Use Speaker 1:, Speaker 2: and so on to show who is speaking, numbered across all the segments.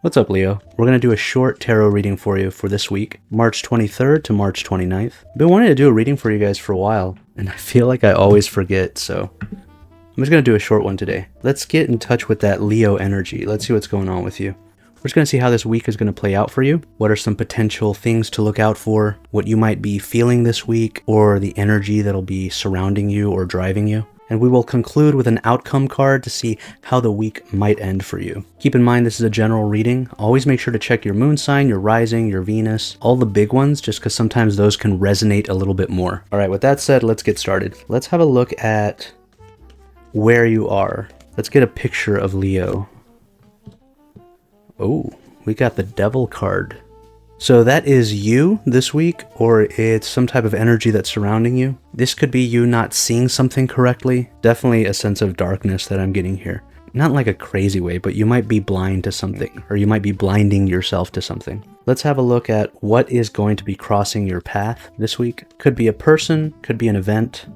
Speaker 1: What's up, Leo? We're going to do a short tarot reading for you for this week, March 23rd to March 29th. I've been wanting to do a reading for you guys for a while, and I feel like I always forget, so I'm just going to do a short one today. Let's get in touch with that Leo energy. Let's see what's going on with you. We're just going to see how this week is going to play out for you. What are some potential things to look out for? What you might be feeling this week, or the energy that'll be surrounding you or driving you. And we will conclude with an outcome card to see how the week might end for you. Keep in mind this is a general reading. Always make sure to check your moon sign, your rising, your Venus, all the big ones, just because sometimes those can resonate a little bit more. All right, with that said, let's get started. Let's have a look at where you are. Let's get a picture of Leo. Oh, we got the Devil card. So that is you this week, or it's some type of energy that's surrounding you. This could be you not seeing something correctly. Definitely a sense of darkness that I'm getting here. Not like a crazy way, but you might be blind to something, or you might be blinding yourself to something. Let's have a look at what is going to be crossing your path this week. Could be a person, could be an event.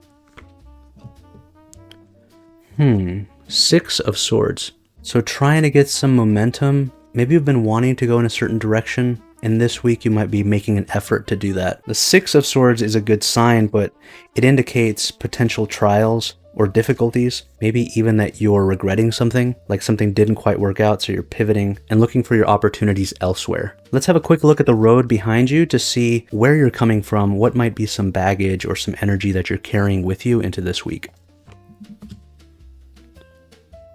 Speaker 1: Six of Swords. So trying to get some momentum. Maybe you've been wanting to go in a certain direction, and this week you might be making an effort to do that. The Six of Swords is a good sign, but it indicates potential trials or difficulties. Maybe even that you're regretting something, like something didn't quite work out, so you're pivoting and looking for your opportunities elsewhere. Let's have a quick look at the road behind you to see where you're coming from, what might be some baggage or some energy that you're carrying with you into this week.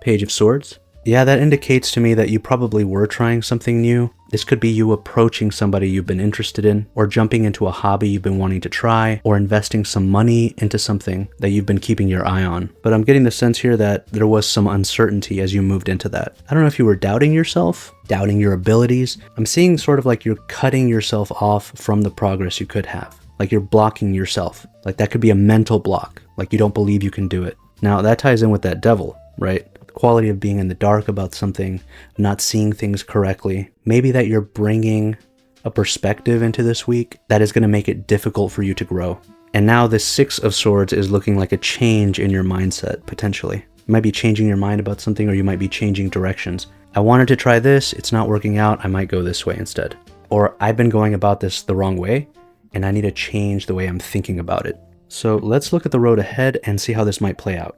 Speaker 1: Page of Swords. Yeah, that indicates to me that you probably were trying something new. This could be you approaching somebody you've been interested in, or jumping into a hobby you've been wanting to try, or investing some money into something that you've been keeping your eye on. But I'm getting the sense here that there was some uncertainty as you moved into that. I don't know if you were doubting yourself, doubting your abilities. I'm seeing sort of like you're cutting yourself off from the progress you could have. Like you're blocking yourself. Like that could be a mental block. Like you don't believe you can do it. Now that ties in with that Devil, right? Quality of being in the dark about something, not seeing things correctly. Maybe that you're bringing a perspective into this week that is going to make it difficult for you to grow. And now this Six of Swords is looking like a change in your mindset, potentially. You might be changing your mind about something, or you might be changing directions. I wanted to try this, it's not working out, I might go this way instead. Or I've been going about this the wrong way, and I need to change the way I'm thinking about it. So let's look at the road ahead and see how this might play out.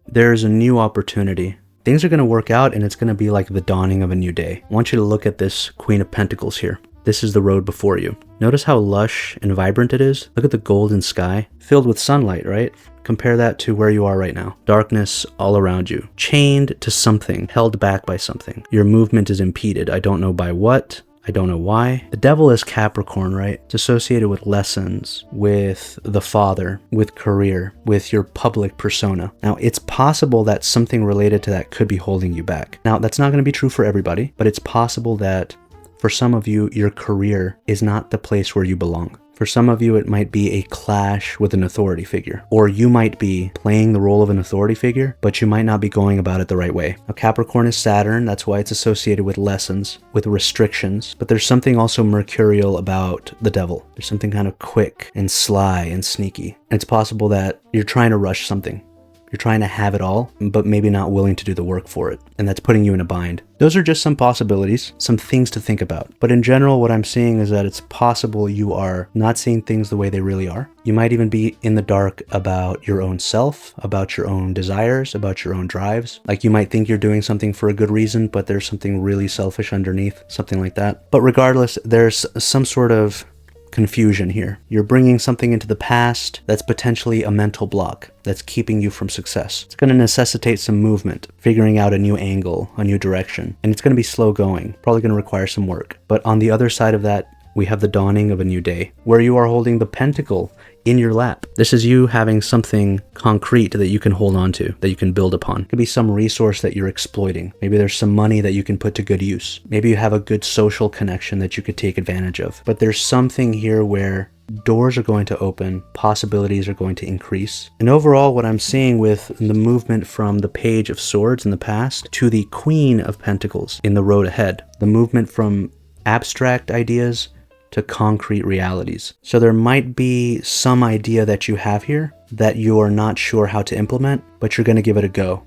Speaker 1: There's a new opportunity. Things are going to work out, and it's going to be like the dawning of a new day. I want you to look at this Queen of Pentacles here. This is the road before you. Notice how lush and vibrant it is. Look at the golden sky, filled with sunlight, right? Compare that to where you are right now. Darkness all around you. Chained to something, held back by something. Your movement is impeded. I don't know by what. I don't know why. The Devil is Capricorn, right? It's associated with lessons, with the father, with career, with your public persona. Now, it's possible that something related to that could be holding you back. Now, that's not going to be true for everybody, but it's possible that for some of you, your career is not the place where you belong. For some of you, it might be a clash with an authority figure, or you might be playing the role of an authority figure, but you might not be going about it the right way. Now, Capricorn is Saturn. That's why it's associated with lessons, with restrictions, but there's something also mercurial about the Devil. There's something kind of quick and sly and sneaky. And it's possible that you're trying to rush something. You're trying to have it all, but maybe not willing to do the work for it. And that's putting you in a bind. Those are just some possibilities, some things to think about. But in general, what I'm seeing is that it's possible you are not seeing things the way they really are. You might even be in the dark about your own self, about your own desires, about your own drives. Like you might think you're doing something for a good reason, but there's something really selfish underneath, something like that. But regardless, there's some sort of confusion here. You're bringing something into the past that's potentially a mental block that's keeping you from success. It's going to necessitate some movement, figuring out a new angle, a new direction, and it's going to be slow going, probably going to require some work. But on the other side of that, we have the dawning of a new day, where you are holding the Pentacle in your lap. This is you having something concrete that you can hold on to, that you can build upon. It could be some resource that you're exploiting. Maybe there's some money that you can put to good use. Maybe you have a good social connection that you could take advantage of. But there's something here where doors are going to open, possibilities are going to increase. And overall, what I'm seeing with the movement from the Page of Swords in the past to the Queen of Pentacles in the road ahead, the movement from abstract ideas to concrete realities. So there might be some idea that you have here that you're not sure how to implement, but you're going to give it a go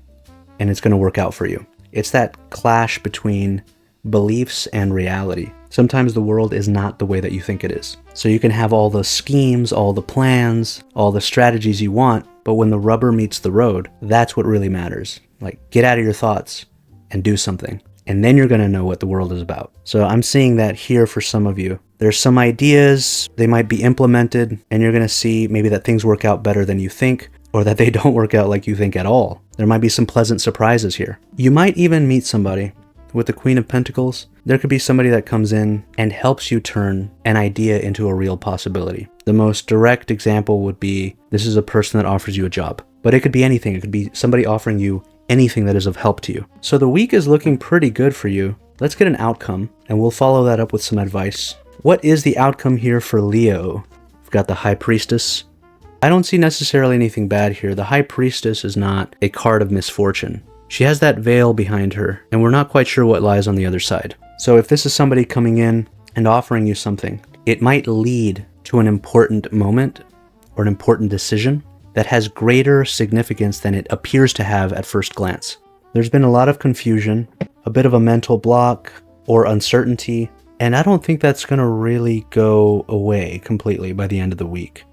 Speaker 1: and it's going to work out for you. It's that clash between beliefs and reality. Sometimes the world is not the way that you think it is. So you can have all the schemes, all the plans, all the strategies you want, but when the rubber meets the road, that's what really matters. Like, get out of your thoughts and do something. And then you're going to know what the world is about. So I'm seeing that here for some of you. There's some ideas, they might be implemented, and you're going to see maybe that things work out better than you think, or that they don't work out like you think at all. There might be some pleasant surprises here. You might even meet somebody. With the Queen of Pentacles, there could be somebody that comes in and helps you turn an idea into a real possibility. The most direct example would be, this is a person that offers you a job. But it could be anything. It could be somebody offering you anything that is of help to you. So the week is looking pretty good for you. Let's get an outcome, and we'll follow that up with some advice. What is the outcome here for Leo? We've got the High Priestess. I don't see necessarily anything bad here. The High Priestess is not a card of misfortune. She has that veil behind her, and we're not quite sure what lies on the other side. So if this is somebody coming in and offering you something, it might lead to an important moment or an important decision that has greater significance than it appears to have at first glance. There's been a lot of confusion, a bit of a mental block or uncertainty, and I don't think that's going to really go away completely by the end of the week.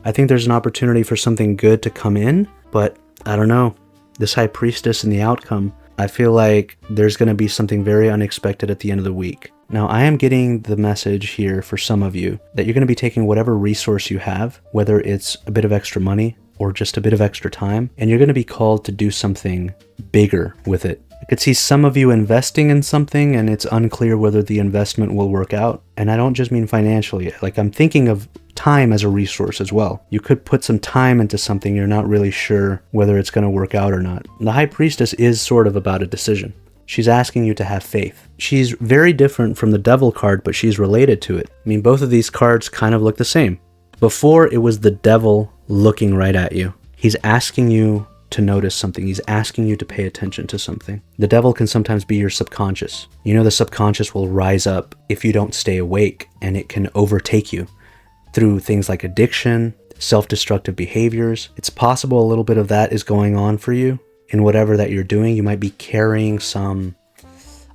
Speaker 1: I think there's an opportunity for something good to come in, but I don't know. This High Priestess and the outcome, I feel like there's going to be something very unexpected at the end of the week. Now, I am getting the message here for some of you that you're going to be taking whatever resource you have, whether it's a bit of extra money or just a bit of extra time, and you're going to be called to do something bigger with it. I could see some of you investing in something and it's unclear whether the investment will work out. And I don't just mean financially, like I'm thinking of time as a resource as well. You could put some time into something you're not really sure whether it's going to work out or not. The High Priestess is sort of about a decision. She's asking you to have faith. She's very different from the Devil card, but she's related to it. I mean, both of these cards kind of look the same. Before, it was the Devil looking right at you. He's asking you to notice something. He's asking you to pay attention to something. The Devil can sometimes be your subconscious. You know, the subconscious will rise up if you don't stay awake, and it can overtake you through things like addiction, self-destructive behaviors. It's possible a little bit of that is going on for you in whatever that you're doing. You might be carrying some,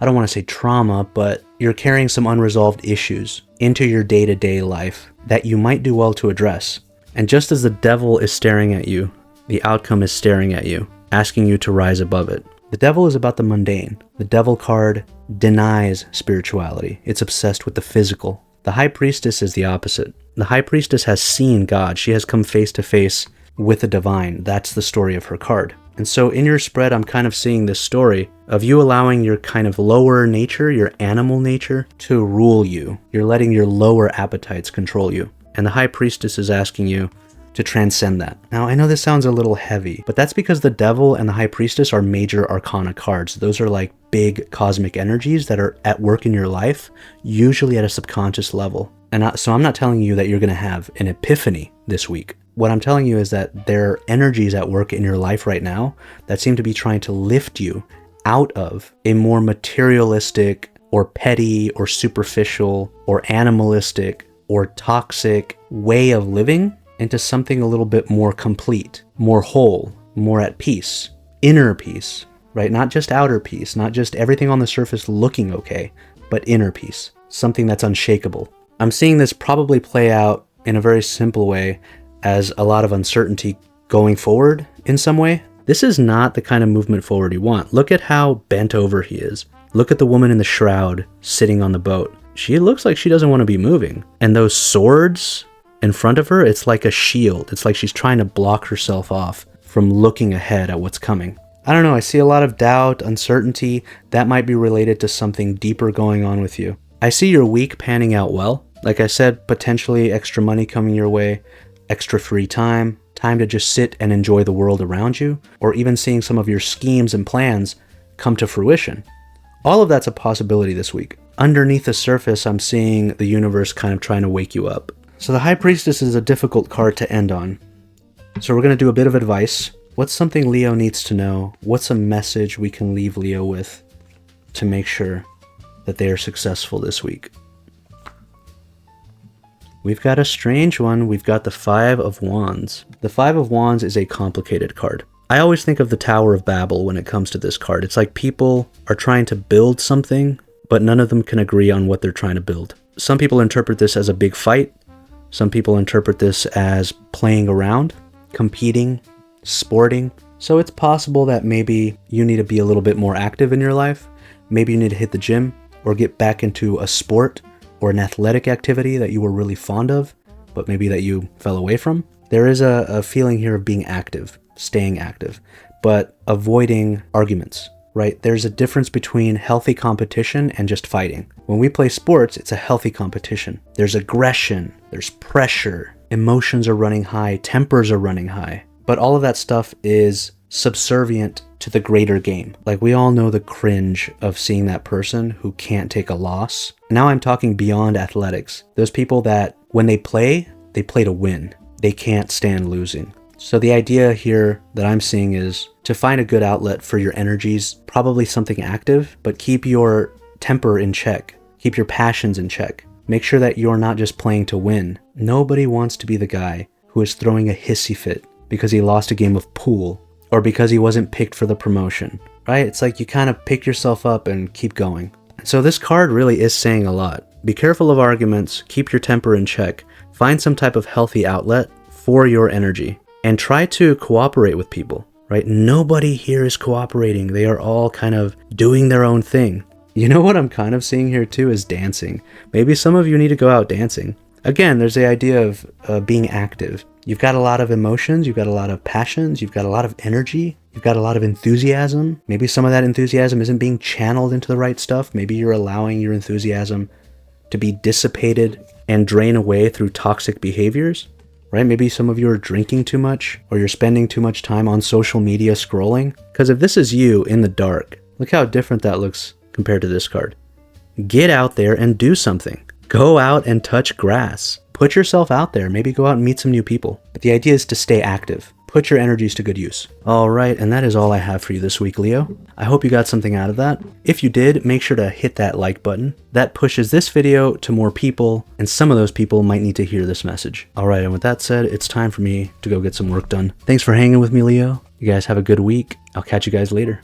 Speaker 1: I don't want to say trauma, but you're carrying some unresolved issues into your day-to-day life that you might do well to address. And just as the Devil is staring at you, the outcome is staring at you, asking you to rise above it. The Devil is about the mundane. The Devil card denies spirituality. It's obsessed with the physical. The High Priestess is the opposite. The High Priestess has seen God. She has come face to face with the divine. That's the story of her card. And so in your spread, I'm kind of seeing this story of you allowing your kind of lower nature, your animal nature, to rule you. You're letting your lower appetites control you. And the High Priestess is asking you to transcend that. Now, I know this sounds a little heavy, but that's because the Devil and the High Priestess are major arcana cards. Those are like big cosmic energies that are at work in your life, usually at a subconscious level. And so I'm not telling you that you're going to have an epiphany this week. What I'm telling you is that there are energies at work in your life right now that seem to be trying to lift you out of a more materialistic or petty or superficial or animalistic or toxic way of living into something a little bit more complete, more whole, more at peace, inner peace, right? Not just outer peace, not just everything on the surface looking okay, but inner peace, something that's unshakable. I'm seeing this probably play out in a very simple way as a lot of uncertainty going forward in some way. This is not the kind of movement forward you want. Look at how bent over he is. Look at the woman in the shroud sitting on the boat. She looks like she doesn't want to be moving. And those swords in front of her, it's like a shield. It's like she's trying to block herself off from looking ahead at what's coming. I don't know, I see a lot of doubt, uncertainty. That might be related to something deeper going on with you. I see your week panning out well. Like I said, potentially extra money coming your way, extra free time, time to just sit and enjoy the world around you, or even seeing some of your schemes and plans come to fruition. All of that's a possibility this week. Underneath the surface, I'm seeing the universe kind of trying to wake you up. So the High Priestess is a difficult card to end on. So we're going to do a bit of advice. What's something Leo needs to know? What's a message we can leave Leo with to make sure that they are successful this week? We've got a strange one. We've got the Five of Wands. The Five of Wands is a complicated card. I always think of the Tower of Babel when it comes to this card. It's like people are trying to build something, but none of them can agree on what they're trying to build. Some people interpret this as a big fight. Some people interpret this as playing around, competing, sporting. So it's possible that maybe you need to be a little bit more active in your life. Maybe you need to hit the gym or get back into a sport or an athletic activity that you were really fond of, but maybe that you fell away from. There is a feeling here of being active, staying active, but avoiding arguments, right? There's a difference between healthy competition and just fighting. When we play sports, it's a healthy competition. There's aggression, there's pressure, emotions are running high, tempers are running high. But all of that stuff is subservient to the greater game. Like, we all know the cringe of seeing that person who can't take a loss. Now I'm talking beyond athletics. Those people that when they play to win. They can't stand losing. So the idea here that I'm seeing is to find a good outlet for your energies, probably something active, but keep your temper in check. Keep your passions in check. Make sure that you're not just playing to win. Nobody wants to be the guy who is throwing a hissy fit because he lost a game of pool or because he wasn't picked for the promotion, right? It's like you kind of pick yourself up and keep going. So this card really is saying a lot. Be careful of arguments, keep your temper in check, find some type of healthy outlet for your energy, and try to cooperate with people, right? Nobody here is cooperating. They are all kind of doing their own thing. You know what I'm kind of seeing here too is dancing. Maybe some of you need to go out dancing. Again, there's the idea of being active. You've got a lot of emotions, you've got a lot of passions, you've got a lot of energy, you've got a lot of enthusiasm. Maybe some of that enthusiasm isn't being channeled into the right stuff. Maybe you're allowing your enthusiasm to be dissipated and drain away through toxic behaviors, right? Maybe some of you are drinking too much, or you're spending too much time on social media scrolling. Because if this is you in the dark, look how different that looks compared to this card. Get out there and do something. Go out and touch grass. Put yourself out there. Maybe go out and meet some new people. But the idea is to stay active. Put your energies to good use. All right, and that is all I have for you this week, Leo. I hope you got something out of that. If you did, make sure to hit that like button. That pushes this video to more people, and some of those people might need to hear this message. All right, and with that said, it's time for me to go get some work done. Thanks for hanging with me, Leo. You guys have a good week. I'll catch you guys later.